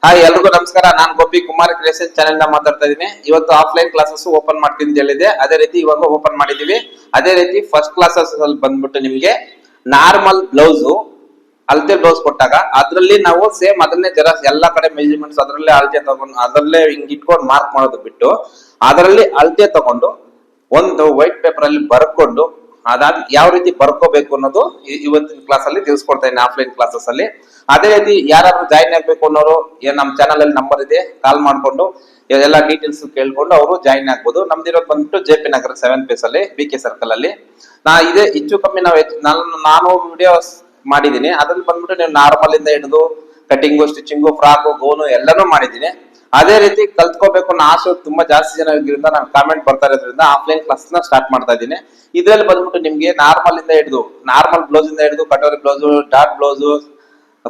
Hi ಎಲ್ರಿಗೂ ನಮಸ್ಕಾರ. ನಾನು ಗೋಪಿ ಕುಮಾರ್ ಕ್ರಿಯೇಷನ್ ಚಾನೆಲ್ ನ ಮಾತಾಡ್ತಾ ಇದ್ದೀನಿ. ಇವತ್ತು ಆಫ್ಲೈನ್ ಕ್ಲಾಸಸ್ ಓಪನ್ ಮಾಡ್ತೀನಿ ಅಂತ ಹೇಳಿದೆ, ಅದೇ ರೀತಿ ಇವಾಗ ಓಪನ್ ಮಾಡಿದೀವಿ. ಅದೇ ರೀತಿ ಫಸ್ಟ್ ಕ್ಲಾಸಸ್ ಅಲ್ಲಿ ಬಂದ್ಬಿಟ್ಟು ನಿಮ್ಗೆ ನಾರ್ಮಲ್ ಬ್ಲೌಸ್ ಅಳತೆ ಬ್ಲೌಸ್ ಕೊಟ್ಟಾಗ ಅದ್ರಲ್ಲಿ ನಾವು ಸೇಮ್ ಅದನ್ನೇ ಜೆರಾಕ್ಸ್ ಎಲ್ಲಾ ಕಡೆ ಮೆಜರ್ಮೆಂಟ್ಸ್ ಅದರಲ್ಲೇ ಅಳತೆ ತಗೊಂಡು ಅದರಲ್ಲೇ ಹಿಂಗ್ ಇಟ್ಕೊಂಡು ಮಾರ್ಕ್ ಮಾಡೋದು ಬಿಟ್ಟು ಅದರಲ್ಲಿ ಅಳತೆ ತಗೊಂಡು ಒಂದು ವೈಟ್ ಪೇಪರ್ ಅಲ್ಲಿ ಬರ್ಕೊಂಡು ಅದಾದ ಯಾವ ರೀತಿ ಬರ್ಕೋಬೇಕು ಅನ್ನೋದು ಇವತ್ತಿನ ಕ್ಲಾಸ್ ಅಲ್ಲಿ ತಿಳಿಸ್ಕೊಡ್ತಾ ಇದ್ದೀನಿ ಆಫ್ಲೈನ್ ಕ್ಲಾಸಸ್ ಅಲ್ಲಿ. ಅದೇ ರೀತಿ ಯಾರಾದ್ರೂ ಜಾಯಿನ್ ಆಗ್ಬೇಕು ಅನ್ನೋರು ನಮ್ಮ ಚಾನಲ್ ಅಲ್ಲಿ ನಂಬರ್ ಇದೆ, ಕಾಲ್ ಮಾಡ್ಕೊಂಡು ಎಲ್ಲಾ ಡೀಟೇಲ್ಸ್ ಕೇಳ್ಕೊಂಡು ಅವರು ಜಾಯಿನ್ ಆಗ್ಬೋದು. ನಮ್ದಿರೋದು ಬಂದ್ಬಿಟ್ಟು JP ನಗರ 7 ಫೇಸ್ ಅಲ್ಲಿ BK ಸರ್ಕಲ್ ಅಲ್ಲಿ. ಇದೇ ಹೆಚ್ಚು ಕಮ್ಮಿ ನಾನು ವಿಡಿಯೋಸ್ ಮಾಡಿದೀನಿ. ಅದ್ರಲ್ಲಿ ಬಂದ್ಬಿಟ್ಟು ನೀವು ನಾರ್ಮಲ್ ಇಂದ ಹಿಡಿದು ಕಟಿಂಗು, ಸ್ಟಿಚಿಂಗು, ಫ್ರಾಕು, ಗೌನು ಎಲ್ಲಾನು ಮಾಡಿದೀನಿ. ಅದೇ ರೀತಿ ಕಲ್ತ್ಕೋಬೇಕು ಅನ್ನೋ ಆಸೆ ತುಂಬಾ ಜಾಸ್ತಿ ಜನ ಇರೋದ್ರಿಂದ ನಾನು ಕಾಮೆಂಟ್ ಬರ್ತಾ ಇರೋದ್ರಿಂದ ಆಫ್ಲೈನ್ ಕ್ಲಾಸ್ ನ ಸ್ಟಾರ್ಟ್ ಮಾಡ್ತಾ ಇದ್ದೀನಿ. ಇದ್ರಲ್ಲಿ ಬಂದ್ಬಿಟ್ಟು ನಿಮ್ಗೆ ನಾರ್ಮಲ್ ಬ್ಲೌಸ್ ಇಂದ ಹಿಡಿದು katori blouse, dot blouse,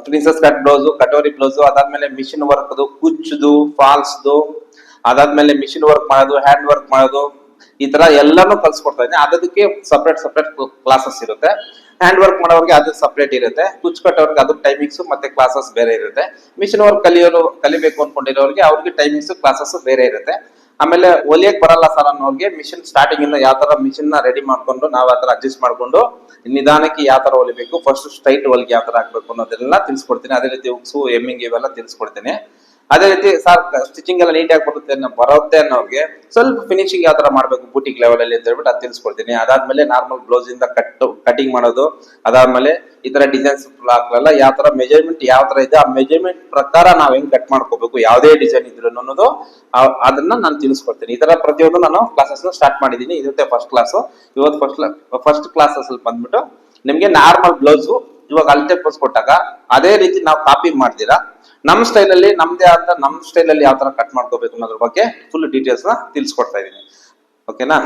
princess cut blouse, katori blouse, ಅದಾದ್ಮೇಲೆ ಮಿಷಿನ್ ವರ್ಕ್ ಕುಚ್ಚುದು, ಫಾಲ್ಸ್ದು, ಅದಾದ್ಮೇಲೆ ಮಿಷಿನ್ ವರ್ಕ್ ಮಾಡೋದು, ಹ್ಯಾಂಡ್ ವರ್ಕ್ ಮಾಡೋದು, ಈ ತರ ಎಲ್ಲಾನು ಕಲ್ಸ್ಕೊಡ್ತಾ ಇದ್ದೀನಿ. ಅದಕ್ಕೆ ಸಪರೇಟ್ ಕ್ಲಾಸಸ್ ಇರುತ್ತೆ. ಹ್ಯಾಂಡ್ ವರ್ಕ್ ಮಾಡೋರಿಗೆ ಅದು ಸಪರೇಟ್ ಇರುತ್ತೆ, ಕುಚ್ ಕಟ್ಟೋರ್ಗೆ ಅದು ಟೈಮಿಂಗ್ಸ್ ಮತ್ತೆ ಕ್ಲಾಸಸ್ ಬೇರೆ ಇರುತ್ತೆ. ಮಿಷಿನ್ ವರ್ಕ್ ಕಲಿಬೇಕು ಅನ್ಕೊಂಡಿರೋರಿಗೆ ಅವ್ರಿಗೆ ಟೈಮಿಂಗ್ಸ್ ಕ್ಲಾಸಸ್ ಬೇರೆ ಇರುತ್ತೆ. ಆಮೇಲೆ ಹೊಲಿಯಕ್ ಬರಲ್ಲ ಸರ್ ಅನ್ನೋರ್ಗೆ ಮಿಷಿನ್ ಸ್ಟಾರ್ಟಿಂಗ್ ಇಂದ ಯಾವ ತರ ಮಿಷಿನ್ ನ ರೆಡಿ ಮಾಡ್ಕೊಂಡು ನಾವ್ ಆತರ ಅಡ್ಜಸ್ಟ್ ಮಾಡ್ಕೊಂಡು ನಿಧಾನಕ್ಕೆ ಯಾವ ತರ ಹೊಲಿಬೇಕು, ಫಸ್ಟ್ ಸ್ಟ್ರೈಟ್ ಹೊಲಿಗೆ ಯಾವ ತರ ಹಾಕ್ಬೇಕು ಅನ್ನೋದೆಲ್ಲ ತಿಳಿಸ್ಕೊಡ್ತೀನಿ. ಅದೇ ರೀತಿ ಉಕ್ಸು, ಎಮ್ಮಿಂಗ್ ಇವೆಲ್ಲ ತಿಳಿಸ್ಕೊಡ್ತೀನಿ. ಅದೇ ರೀತಿ ಸರ್ ಸ್ಟಿಚಿಂಗ್ ಎಲ್ಲ ನೀಟಾಗಿ ಬರುತ್ತೆ ಅನ್ನೋರಿಗೆ ಸ್ವಲ್ಪ ಫಿನಿಶಿಂಗ್ ಯಾವ ತರ ಮಾಡ್ಬೇಕು ಬೂಟಿಕ್ ಲೆವೆಲ್ ಅಲ್ಲಿ ಅಂತ ಹೇಳ್ಬಿಟ್ಟು ಅದು ತಿಳಿಸ್ಕೊಡ್ತೀನಿ. ಅದಾದ್ಮೇಲೆ ನಾರ್ಮಲ್ ಬ್ಲೌಸ್ ಇಂದ ಕಟಿಂಗ್ ಮಾಡೋದು, ಅದಾದ್ಮೇಲೆ ಈ ತರ ಡಿಸೈನ್ಸ್ ಎಲ್ಲ ಯಾವ ತರ ಮೆಜರ್ಮೆಂಟ್ ಯಾವ ತರ ಇದೆ ಆ ಮೆಜರ್ಮೆಂಟ್ ಪ್ರಕಾರ ನಾವ್ ಹೆಂಗ್ ಕಟ್ ಮಾಡ್ಕೋಬೇಕು ಯಾವುದೇ ಡಿಸೈನ್ ಇದ್ರು ಅನ್ನೋದು ಅದನ್ನ ನಾನು ತಿಳಿಸ್ಕೊಡ್ತೀನಿ. ಈ ತರ ಪ್ರತಿಯೊಂದು ನಾನು ಕ್ಲಾಸಸ್ ಸ್ಟಾರ್ಟ್ ಮಾಡಿದೀನಿ. ಇರುತ್ತೆ ಫಸ್ಟ್ ಕ್ಲಾಸ್. ಇವತ್ತು ಫಸ್ಟ್ ಕ್ಲಾಸಸ್ ಅಲ್ಲಿ ಬಂದ್ಬಿಟ್ಟು ನಿಮ್ಗೆ ನಾರ್ಮಲ್ ಬ್ಲೌಸ್ ಇವಾಗ ಅಳತೆ ಬ್ಲೌಸ್ ಕೊಟ್ಟಾಗ ಅದೇ ರೀತಿ ನಾವು ಕಾಪಿ ಮಾಡ್ತೀರಾ ನಮ್ಮ ಸ್ಟೈಲ್ ಅಲ್ಲಿ ನಮ್ಮ ಸ್ಟೈಲ್ ಅಲ್ಲಿ ಯಾವ ತರ ಕಟ್ ಮಾಡ್ಕೋಬೇಕು ಅನ್ನೋದ್ರ ಬಗ್ಗೆ ಫುಲ್ ಡೀಟೇಲ್ಸ್ ನ ತಿಳಿಸ್ಕೊಡ್ತಾ ಇದೀನಿ. ಓಕೆನಾ?